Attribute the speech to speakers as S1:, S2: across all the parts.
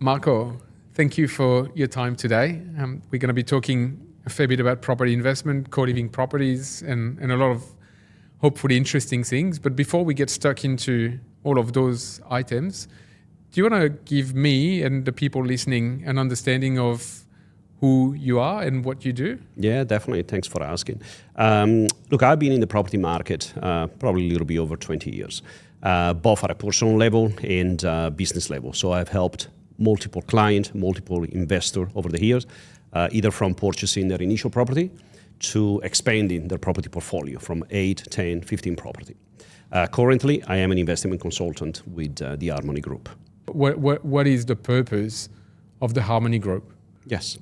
S1: Marco, thank you for your time today. We're going to be talking a fair bit about property investment, co-living properties, and a lot of hopefully interesting things. But before we get stuck into all of those items, do you want to give me and the people listening an understanding of who you are and what you do?
S2: Yeah, definitely. Thanks for asking. Look, I've been in the property market probably a little bit over 20 years, both at a personal level and business level. So I've helped multiple clients, multiple investors over the years, either from purchasing their initial property to expanding their property portfolio from 8, 10, 15 property. Currently, I am an investment consultant with the Harmony Group.
S1: What is the purpose of the Harmony Group?
S2: Yes.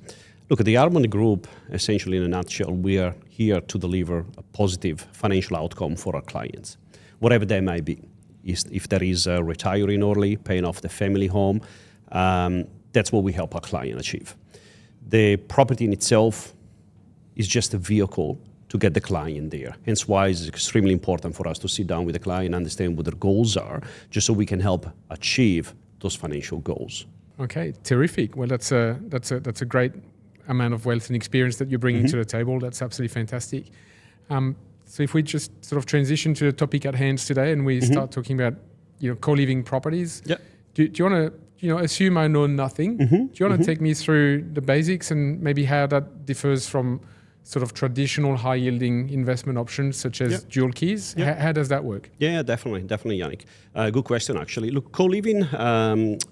S2: Look, at the Harmony Group, essentially in a nutshell, we are here to deliver a positive financial outcome for our clients, whatever they might be. If there is retiring early, paying off the family home, that's what we help our client achieve. The property in itself is just a vehicle to get the client there. Hence why it's extremely important for us to sit down with the client, understand what their goals are, just so we can help achieve those financial goals.
S1: Okay, terrific. Well, that's a great amount of wealth and experience that you're bringing to the table. That's absolutely fantastic. So if we just sort of transition to the topic at hand today, and we start talking about co-living properties.
S2: Yeah.
S1: Do you want to assume I know nothing? Do you want to take me through the basics and maybe how that differs from sort of traditional high-yielding investment options such as dual keys? How does that work?
S2: Yeah, definitely, Yannick. Good question, actually. Look, co-living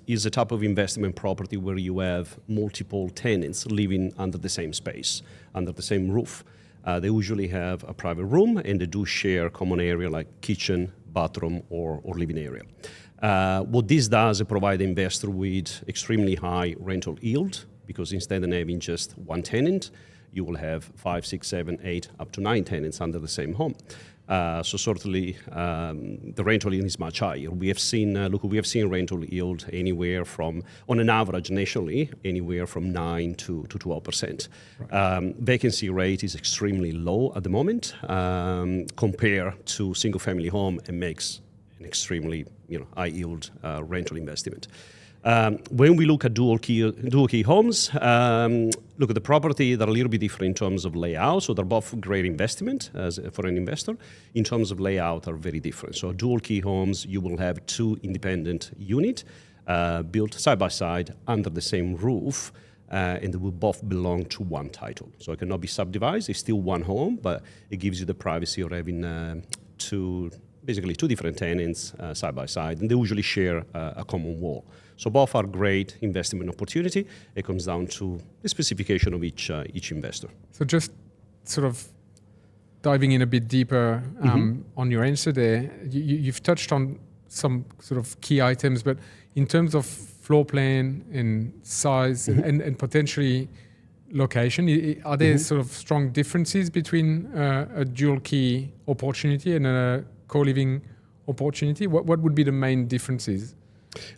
S2: is a type of investment property where you have multiple tenants living under the same space, under the same roof. They usually have a private room and they do share common area like kitchen, bathroom, or living area. What this does, it provides the investor with extremely high rental yield because instead of having just one tenant, you will have 5, 6, 7, 8, up to 9 tenants under the same home. So certainly the rental yield is much higher. We have seen rental yield anywhere from, on an average nationally, anywhere from 9 to 12%. Right. Vacancy rate is extremely low at the moment compared to single family home and makes an extremely high yield rental investment. When we look at dual key homes, look at the property, they're a little bit different in terms of layout. So they're both great investment for an investor. In terms of layout, are very different. So dual key homes, you will have 2 independent units built side by side under the same roof, and they will both belong to one title. So it cannot be subdivided. It's still one home, but it gives you the privacy of having basically 2 different tenants side by side, and they usually share a common wall. So both are great investment opportunity. It comes down to the specification of each investor.
S1: So just sort of diving in a bit deeper on your answer there, you've touched on some sort of key items, but in terms of floor plan and size and potentially location, are there sort of strong differences between a dual key opportunity and a co-living opportunity? What would be the main differences?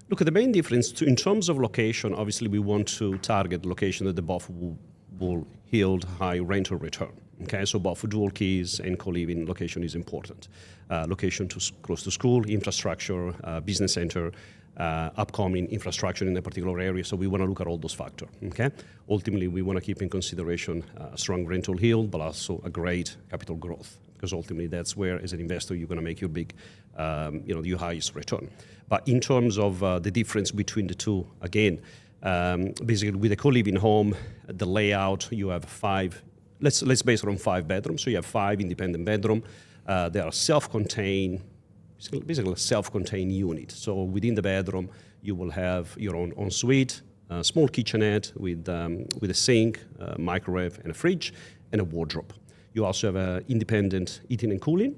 S2: Look, at the main difference in terms of location, obviously we want to target location that the both will yield high rental return. Okay, so both dual keys and co-living location is important. Location close to school, infrastructure, business center, upcoming infrastructure in a particular area. So we want to look at all those factors. Okay, ultimately we want to keep in consideration a strong rental yield, but also a great capital growth, because ultimately that's where, as an investor, you're going to make your big, your highest return. But in terms of the difference between the two, again, basically with a co-living home, the layout, you have 5. Let's base it on 5 bedrooms. So you have 5 independent bedrooms. They are self-contained, basically a self-contained unit. So within the bedroom, you will have your own ensuite, a small kitchenette with a sink, microwave, and a fridge, and a wardrobe. You also have an independent heating and cooling.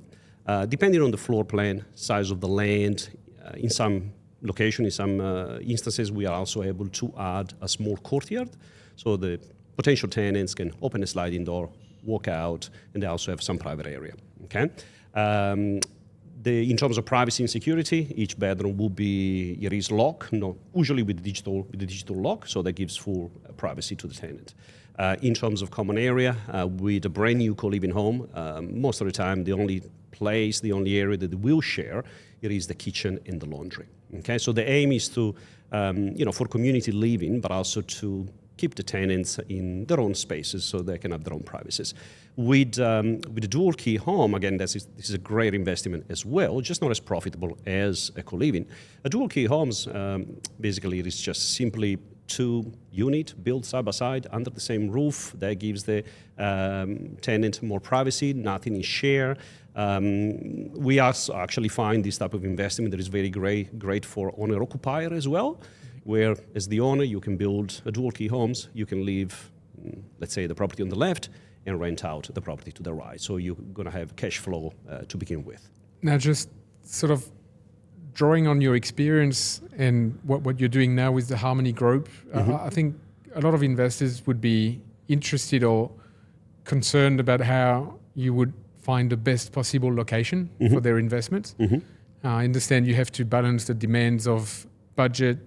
S2: Depending on the floor plan, size of the land, in some location, in some instances, we are also able to add a small courtyard. So the potential tenants can open a sliding door, walk out, and they also have some private area. Okay. In terms of privacy and security, each bedroom will be locked, usually with the digital lock, so that gives full privacy to the tenant. In terms of common area, with a brand new co-living home, most of the time the only area that they will share it is the kitchen and the laundry. Okay, so the aim is to, for community living, but also to keep the tenants in their own spaces so they can have their own privacies. With the dual key home, again, this is a great investment as well, just not as profitable as a co-living. A dual key homes, basically, it is just simply 2 units built side by side under the same roof. That gives the tenant more privacy, nothing is shared. We also actually find this type of investment that is very great for owner-occupier as well, where as the owner you can build a dual key homes, you can leave, let's say, the property on the left and rent out the property to the right. So you're going to have cash flow to begin with.
S1: Now, just sort of drawing on your experience and what you're doing now with the Harmony Group, I think a lot of investors would be interested or concerned about how you would find the best possible location for their investments. I understand you have to balance the demands of budget,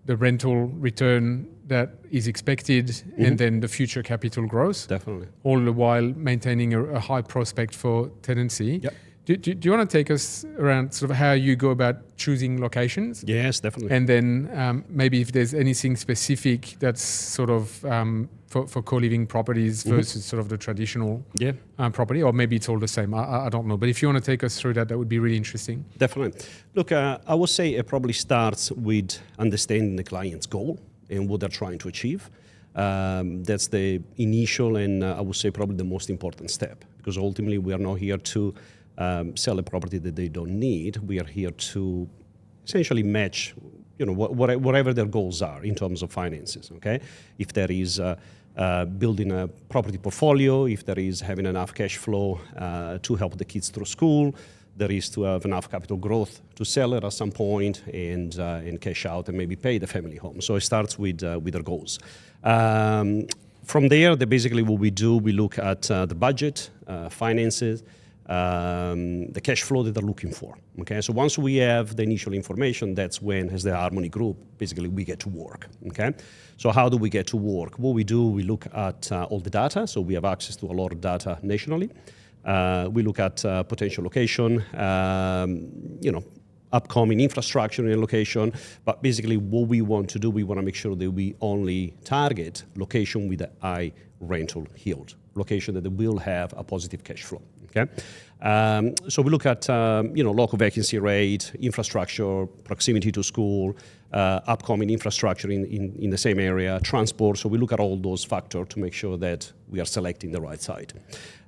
S1: the rental return that is expected, and then the future capital growth.
S2: Definitely.
S1: All the while maintaining a high prospect for tenancy.
S2: Yep.
S1: Do you want to take us around sort of how you go about choosing locations?
S2: Yes, definitely.
S1: And then maybe if there's anything specific that's sort of for co-living properties versus sort of the traditional property, or maybe it's all the same. I don't know. But if you want to take us through that, that would be really interesting.
S2: Definitely. Look, I would say it probably starts with understanding the client's goal and what they're trying to achieve. That's the initial and I would say probably the most important step, because ultimately we are not here to sell a property that they don't need. We are here to essentially match, whatever their goals are in terms of finances. Okay, if there is building a property portfolio, if there is having enough cash flow to help the kids through school, there is to have enough capital growth to sell it at some point and cash out and maybe pay the family home. So it starts with their goals. From there, basically what we do, we look at the budget, finances, the cash flow that they're looking for. Okay, so once we have the initial information, that's when, as the Harmony Group, basically we get to work. Okay, so how do we get to work? What we do, we look at all the data. So we have access to a lot of data nationally. We look at potential location, upcoming infrastructure in a location. But basically, what we want to do, we want to make sure that we only target location with a high rental yield, location that will have a positive cash flow. Okay, so we look at local vacancy rate, infrastructure, proximity to school, upcoming infrastructure in the same area, transport. So we look at all those factors to make sure that we are selecting the right site.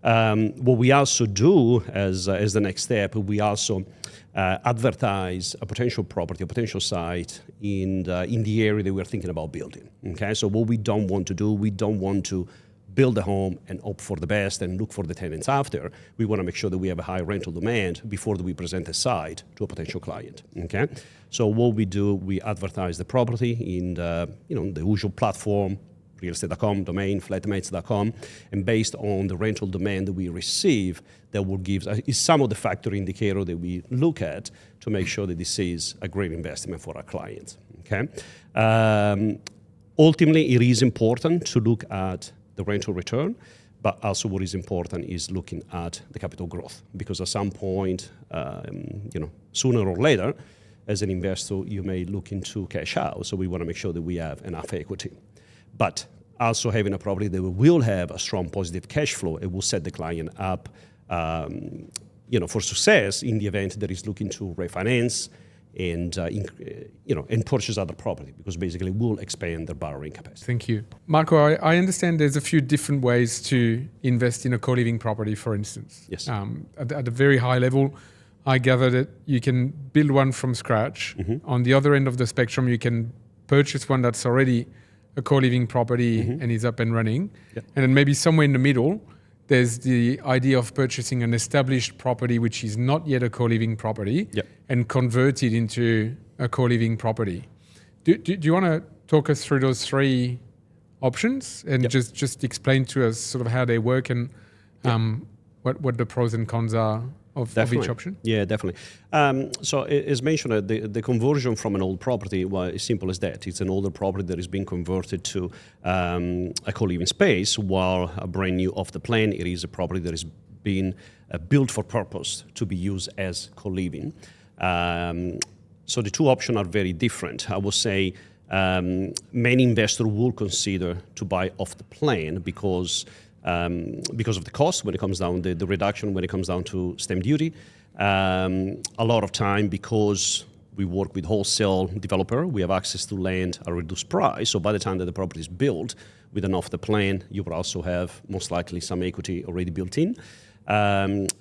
S2: What we also do as the next step, we also advertise a potential property, a potential site in the area that we're thinking about building. Okay, so what we don't want to do, we don't want to build a home and hope for the best and look for the tenants after. We want to make sure that we have a high rental demand before we present a site to a potential client. Okay, so what we do, we advertise the property in the usual platform, realestate.com, domain, flatmates.com, and based on the rental demand that we receive, that will give is some of the factor indicator that we look at to make sure that this is a great investment for our clients. Okay, ultimately, it is important to look at the rental return, but also what is important is looking at the capital growth, because at some point, sooner or later, as an investor, you may look into cash out. So we want to make sure that we have enough equity. But also having a property that will have a strong positive cash flow, it will set the client up, for success in the event that is looking to refinance and purchase other property, because basically we'll expand their borrowing capacity.
S1: Thank you. Marco, I understand there's a few different ways to invest in a co-living property, for instance.
S2: Yes.
S1: At a very high level, I gather that you can build one from scratch. On the other end of the spectrum, you can purchase one that's already a co-living property and is up and running. Yep. And then maybe somewhere in the middle, there's the idea of purchasing an established property which is not yet a co-living property and convert it into a co-living property. Do you want to talk us through those three options and just explain to us sort of how they work and what the pros and cons are of each option? Yeah,
S2: definitely. So as mentioned, the conversion from an old property, well, as simple as that. It's an older property that is being converted to a co-living space, while a brand new off the plan, it is a property that is being built for purpose to be used as co-living. So the two options are very different. I would say many investors will consider to buy off the plan because of the cost when it comes down, the reduction when it comes down to stamp duty. A lot of time because we work with wholesale developer, we have access to land at a reduced price. So by the time that the property is built with an off the plan, you will also have most likely some equity already built in.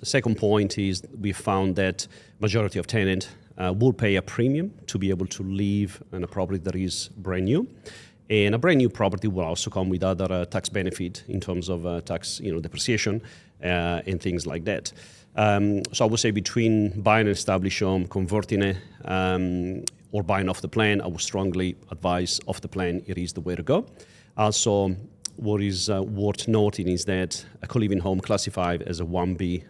S2: Second point is we found that majority of tenants will pay a premium to be able to live in a property that is brand new. And a brand new property will also come with other tax benefit in terms of tax, depreciation and things like that. So I would say between buying an established home, converting it, or buying off the plan, I would strongly advise off the plan. It is the way to go. Also, what is worth noting is that a co-living home classified as a 1B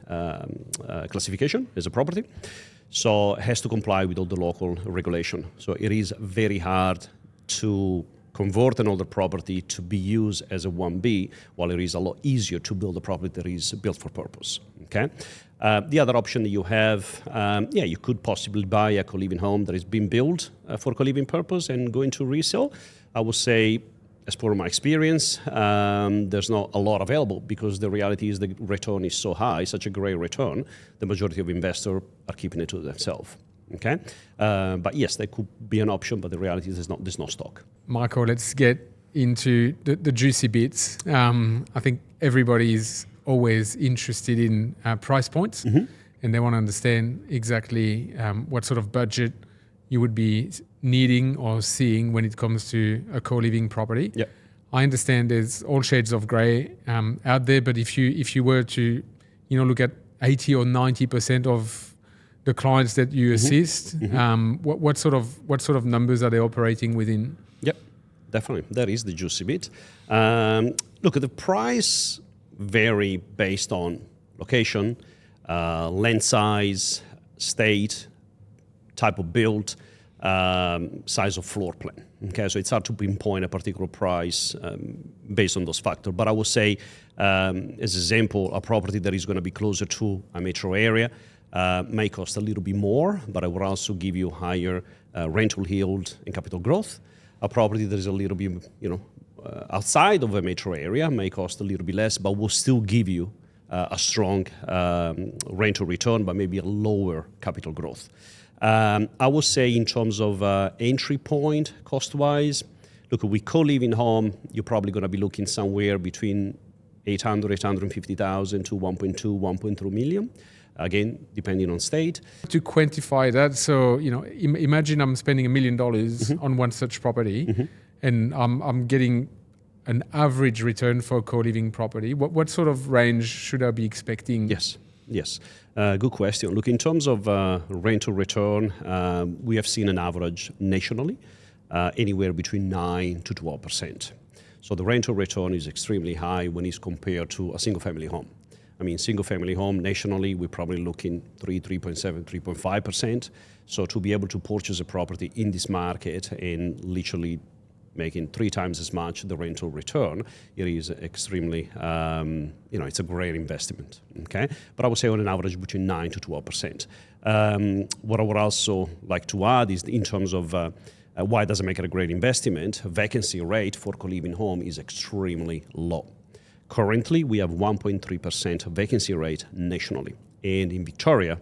S2: classification as a property, so it has to comply with all the local regulation. So it is very hard to convert an older property to be used as a 1B, while it is a lot easier to build a property that is built for purpose. Okay. The other option that you have, you could possibly buy a co-living home that is being built for co-living purpose and go into resale. I would say, as per my experience, there's not a lot available because the reality is the return is so high, such a great return, the majority of investors are keeping it to themselves. Okay, but yes, there could be an option, but the reality is there's no stock.
S1: Michael, let's get into the juicy bits. I think everybody is always interested in price points, and they want to understand exactly what sort of budget you would be needing or seeing when it comes to a co-living property.
S2: Yep.
S1: I understand there's all shades of grey out there, but if you were to look at 80 or 90% of the clients that you assist, what sort of numbers are they operating within?
S2: Yep, definitely. That is the juicy bit. Look, the price vary based on location, land size, state, type of build, size of floor plan. Okay, so it's hard to pinpoint a particular price based on those factors. But I would say, as an example, a property that is going to be closer to a metro area may cost a little bit more, but I would also give you higher rental yield and capital growth. A property that is a little bit, outside of a metro area may cost a little bit less, but will still give you a strong rental return, but maybe a lower capital growth. I would say in terms of entry point cost-wise, look, with co-living home, you're probably going to be looking somewhere between 850,000 to 1.2, 1.3 million. Again, depending on state.
S1: To quantify that, so imagine I'm spending $1 million on one such property, and I'm getting an average return for a co-living property. What sort of range should I be expecting?
S2: Yes. Good question. Look, in terms of rental return, we have seen an average nationally anywhere between 9 to 12%. So the rental return is extremely high when it's compared to a single-family home. I mean, single-family home nationally, we're probably looking 3.7, 3.5%. So to be able to purchase a property in this market and literally making 3 times as much the rental return, it is extremely, it's a great investment, okay? But I would say on an average between 9 to 12%. What I would also like to add is in terms of why does it make it a great investment, vacancy rate for co-living home is extremely low. Currently, we have 1.3% vacancy rate nationally, and in Victoria,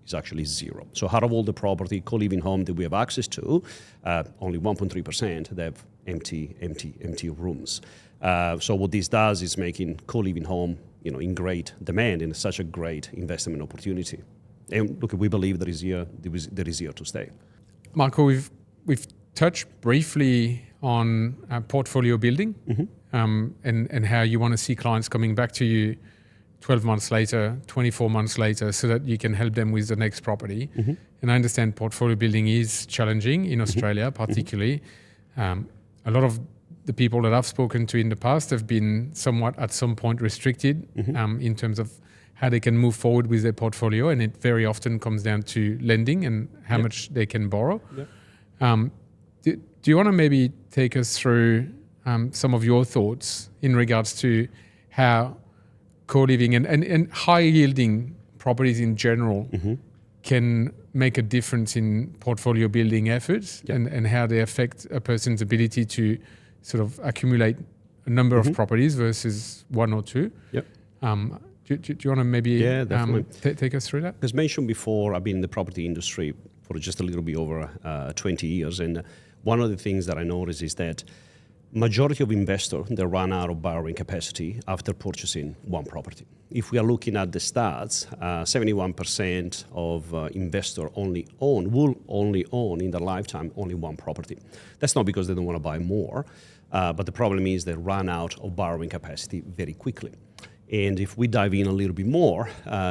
S2: it's actually 0. So out of all the property co-living home that we have access to, only 1.3% they have empty rooms. So what this does is making co-living home, in great demand and such a great investment opportunity. And look, we believe that is here to stay.
S1: Michael, we've touched briefly on portfolio building. And how you want to see clients coming back to you 12 months later, 24 months later, so that you can help them with the next property. And I understand portfolio building is challenging in Australia, particularly. A lot of the people that I've spoken to in the past have been somewhat at some point restricted in terms of how they can move forward with their portfolio, and it very often comes down to lending and how much they can borrow. Do you want to maybe take us through some of your thoughts in regards to how co-living and high-yielding properties in general can make a difference in portfolio building efforts and how they affect a person's ability to sort of accumulate a number of properties versus one or two.
S2: Yep.
S1: Do you want to maybe take us through that?
S2: As mentioned before, I've been in the property industry for just a little bit over 20 years. And one of the things that I noticed is that majority of investors, they run out of borrowing capacity after purchasing one property. If we are looking at the stats, 71% of investors will only own in their lifetime only one property. That's not because they don't want to buy more, but the problem is they run out of borrowing capacity very quickly. And if we dive in a little bit more,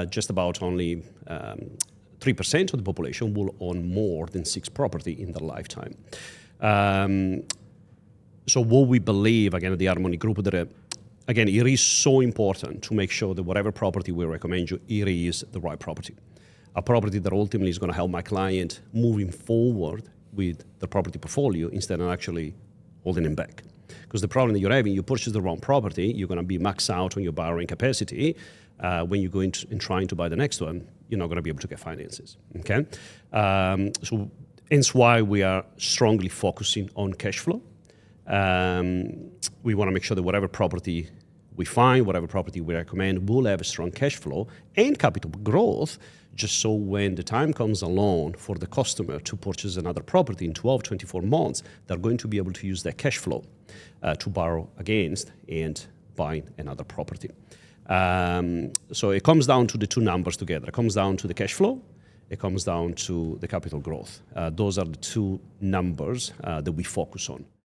S2: just about only 3% of the population will own more than 6 property in their lifetime. So what we believe, again, at the Harmony Group, that again, it is so important to make sure that whatever property we recommend you, it is the right property. A property that ultimately is going to help my client moving forward with the property portfolio instead of actually holding him back. Because the problem that you're having, you purchase the wrong property, you're going to be maxed out on your borrowing capacity. When you go in and trying to buy the next one, you're not going to be able to get finances. Okay, so hence why we are strongly focusing on cash flow. We want to make sure that whatever property we find, whatever property we recommend, will have a strong cash flow and capital growth, just so when the time comes along for the customer to purchase another property in 12, 24 months, they're going to be able to use that cash flow to borrow against and buying another property. So it comes down to the two numbers together. It comes down to the cash flow. It comes down to the capital growth. Those are the two numbers that we focus on.